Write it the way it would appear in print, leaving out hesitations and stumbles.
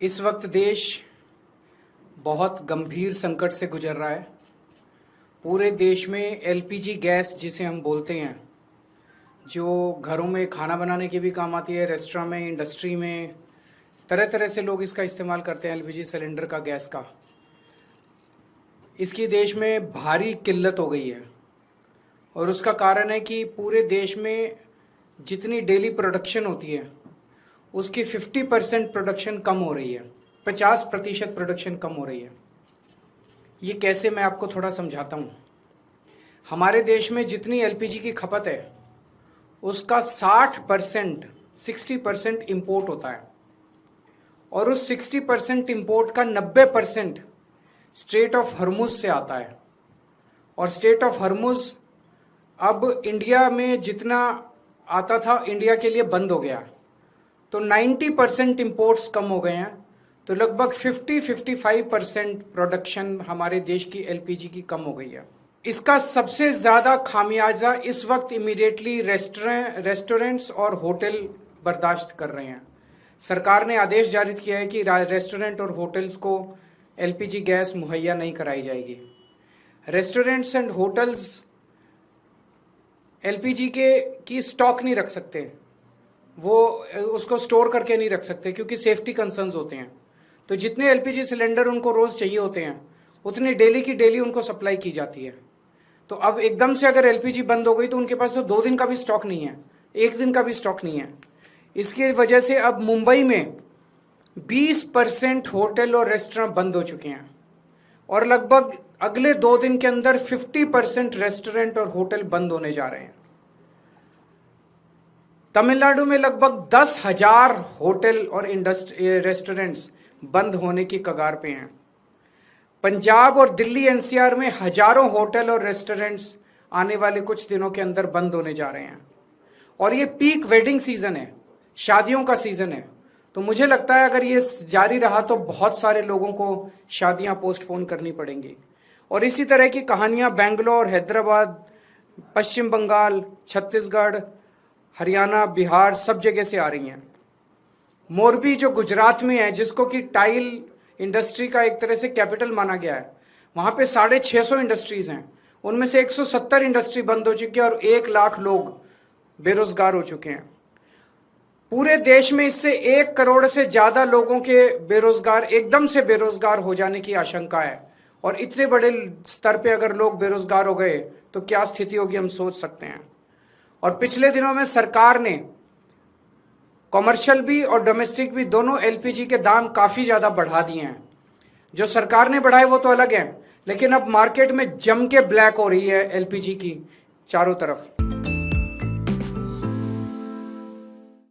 इस वक्त देश बहुत गंभीर संकट से गुजर रहा है। पूरे देश में एलपीजी गैस जिसे हम बोलते हैं, जो घरों में खाना बनाने के भी काम आती है, रेस्टोरेंट में, इंडस्ट्री में, तरह तरह से लोग इसका इस्तेमाल करते हैं एलपीजी सिलेंडर का, गैस का। इसकी देश में भारी किल्लत हो गई है और उसका कारण है कि पूरे देश में जितनी डेली प्रोडक्शन होती है उसकी 50% प्रोडक्शन कम हो रही है, 50% प्रोडक्शन कम हो रही है। ये कैसे, मैं आपको थोड़ा समझाता हूँ। हमारे देश में जितनी एलपीजी की खपत है उसका 60% इंपोर्ट होता है और उस 60% इंपोर्ट का 90% स्ट्रेट ऑफ हर्मुज से आता है। और स्ट्रेट ऑफ हर्मुज अब इंडिया में जितना आता था इंडिया के लिए बंद हो गया, तो 90% इंपोर्ट्स कम हो गए हैं। तो लगभग 50-55% प्रोडक्शन हमारे देश की एलपीजी की कम हो गई है। इसका सबसे ज़्यादा खामियाजा इस वक्त इमीडिएटली रेस्टोरेंट्स और होटल बर्दाश्त कर रहे हैं। सरकार ने आदेश जारी किया है कि रेस्टोरेंट और होटल्स को एलपीजी गैस मुहैया नहीं कराई जाएगी। रेस्टोरेंट्स एंड होटल्स एलपीजी की स्टॉक नहीं रख सकते, वो उसको स्टोर करके नहीं रख सकते क्योंकि सेफ्टी कंसर्न्स होते हैं। तो जितने एलपीजी सिलेंडर उनको रोज़ चाहिए होते हैं उतनी डेली की डेली उनको सप्लाई की जाती है। तो अब एकदम से अगर एलपीजी बंद हो गई तो उनके पास तो 2 दिन का भी स्टॉक नहीं है, 1 दिन का भी स्टॉक नहीं है। इसकी वजह से अब मुंबई में 20% होटल और रेस्टोरेंट बंद हो चुके हैं और लगभग अगले 2 दिन के अंदर 50% रेस्टोरेंट और होटल बंद होने जा रहे हैं। तमिलनाडु में लगभग 10,000 होटल और रेस्टोरेंट्स बंद होने की कगार पे हैं। पंजाब और दिल्ली एनसीआर में हजारों होटल और रेस्टोरेंट्स आने वाले कुछ दिनों के अंदर बंद होने जा रहे हैं। और ये पीक वेडिंग सीजन है, शादियों का सीजन है। तो मुझे लगता है अगर ये जारी रहा तो बहुत सारे लोगों को शादियां पोस्टपोन करनी पड़ेंगी। और इसी तरह की कहानियां बेंगलोर, हैदराबाद, पश्चिम बंगाल, छत्तीसगढ़, हरियाणा, बिहार, सब जगह से आ रही हैं। मोरबी जो गुजरात में है, जिसको कि टाइल इंडस्ट्री का एक तरह से कैपिटल माना गया है, वहां पे 650 इंडस्ट्रीज हैं। उनमें से 170 इंडस्ट्री बंद हो चुकी है और 1 लाख लोग बेरोजगार हो चुके हैं। पूरे देश में इससे 1 करोड़ से ज्यादा लोगों के एकदम से बेरोजगार हो जाने की आशंका है। और इतने बड़े स्तर पे अगर लोग बेरोजगार हो गए तो क्या स्थिति होगी, हम सोच सकते हैं। और पिछले दिनों में सरकार ने कॉमर्शियल भी और डोमेस्टिक भी दोनों एलपीजी के दाम काफी ज्यादा बढ़ा दिए हैं। जो सरकार ने बढ़ाए वो तो अलग है, लेकिन अब मार्केट में जम के ब्लैक हो रही है एलपीजी की चारों तरफ।